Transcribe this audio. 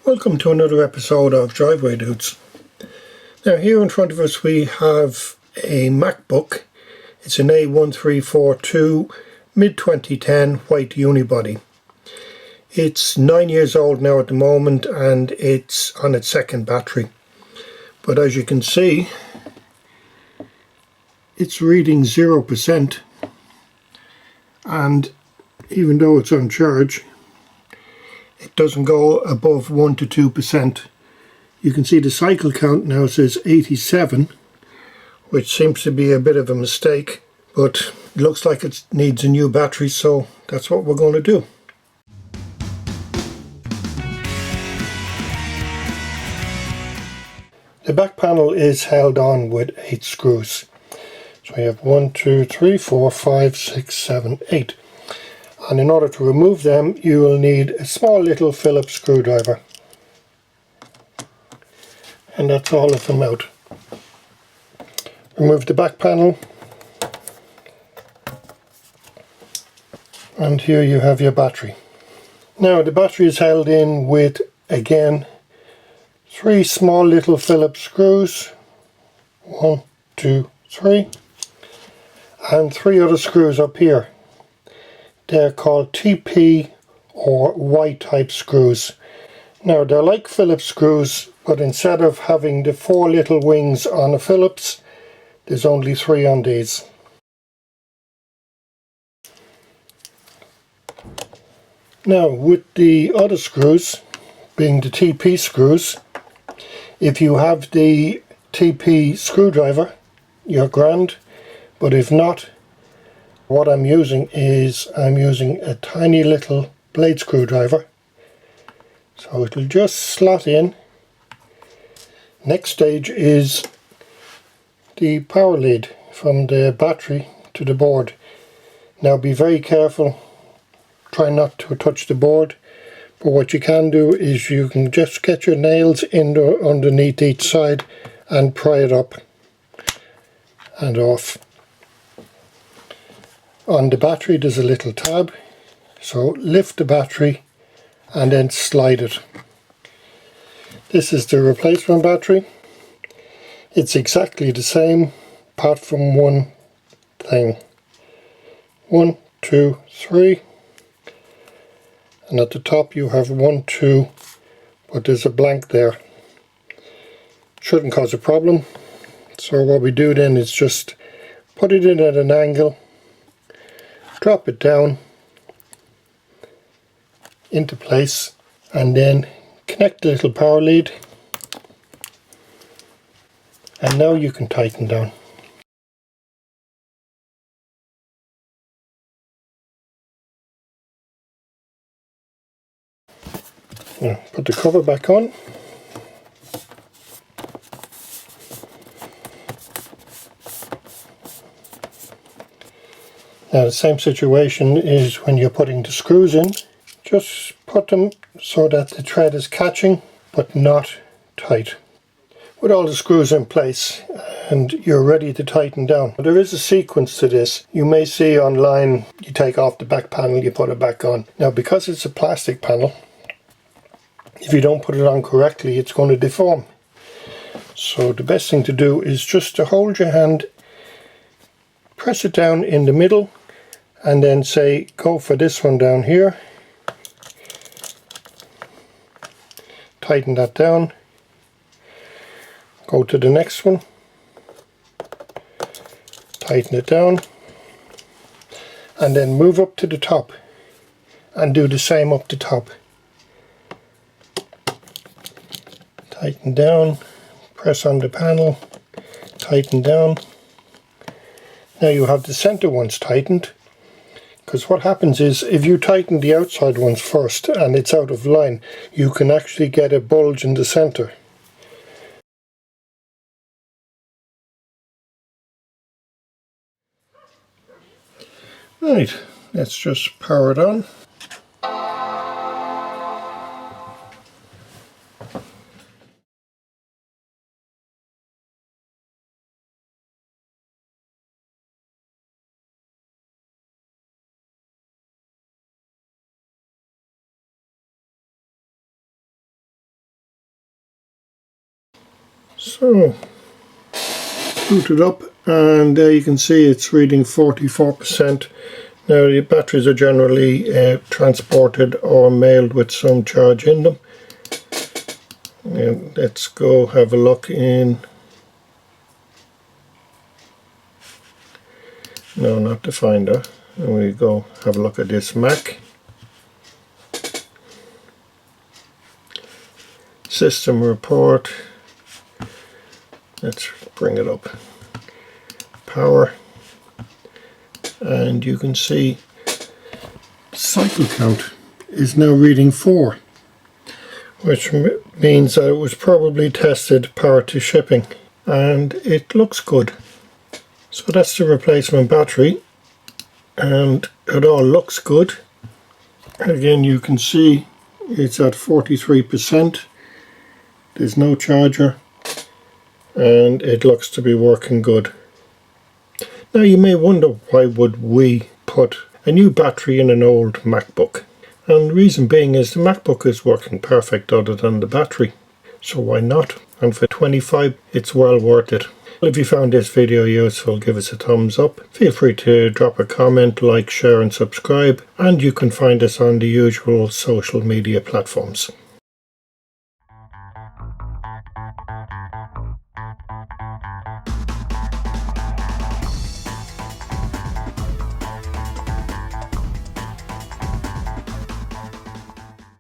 Welcome to another episode of Driveway Dudes. Now here in front of us we have a MacBook. It's an A1342 mid-2010 white unibody. It's 9 years old now at the moment and it's on its second battery. But as you can see, it's reading 0%, and even though it's on charge, it doesn't go above 1 to 2%. You can see the cycle count now says 87, which seems to be a bit of a mistake, but it looks like it needs a new battery, so that's what we're going to do. The back panel is held on with 8 screws. So we have 1, 2, 3, 4, 5, 6, 7, 8. And in order to remove them, you will need a small little Phillips screwdriver. And that's all of them out. Remove the back panel. And here you have your battery. Now the battery is held in with, again, 3 small little Phillips screws. 1, 2, 3. And 3 other screws up here. They're called TP or Y type screws. Now they're like Phillips screws, but instead of having the 4 little wings on a Phillips, there's only 3 on these. Now with the other screws, being the TP screws, if you have the TP screwdriver, you're grand. But if not, what I'm using is a tiny little blade screwdriver. So it'll just slot in. Next stage is the power lead from the battery to the board. Now be very careful, try not to touch the board, but what you can do is you can just get your nails in underneath each side and pry it up and off. On the battery there's a little tab, so lift the battery and then slide it. This is the replacement battery. It's exactly the same apart from one thing. 1, 2, 3, and at the top you have 1, 2, but there's a blank there. Shouldn't cause a problem. So what we do then is just put it in at an angle, drop it down into place, and then connect the little power lead, and now you can tighten down. Now put the cover back on. Now the same situation is when you're putting the screws in. Just put them so that the thread is catching but not tight. With all the screws in place and you're ready to tighten down. There is a sequence to this. You may see online, you take off the back panel, you put it back on. Now because it's a plastic panel, if you don't put it on correctly, it's going to deform. So the best thing to do is just to hold your hand, press it down in the middle, and then say go for this one down here. Tighten that down. Go to the next one. Tighten it down. And then move up to the top and do the same up the top. Tighten down, press on the panel, tighten down. Now you have the center ones tightened, because what happens is if you tighten the outside ones first and it's out of line, you can actually get a bulge in the center. Right, let's just power it on. So boot it up, and there you can see it's reading 44%. Now the batteries are generally transported or mailed with some charge in them. And let's go have a look in, no, not the Finder, and we go have a look at this Mac. System report, let's bring it up, power, and you can see cycle count is now reading 4, which means that it was probably tested prior to shipping, and it looks good. So that's the replacement battery, and it all looks good. Again, you can see it's at 43%. There's no charger, and it looks to be working good. Now you may wonder, why would we put a new battery in an old MacBook? And the reason being is the MacBook is working perfect other than the battery. So why not? And for $25, it's well worth it. If you found this video useful, give us a thumbs up. Feel free to drop a comment, like, share and subscribe. And you can find us on the usual social media platforms.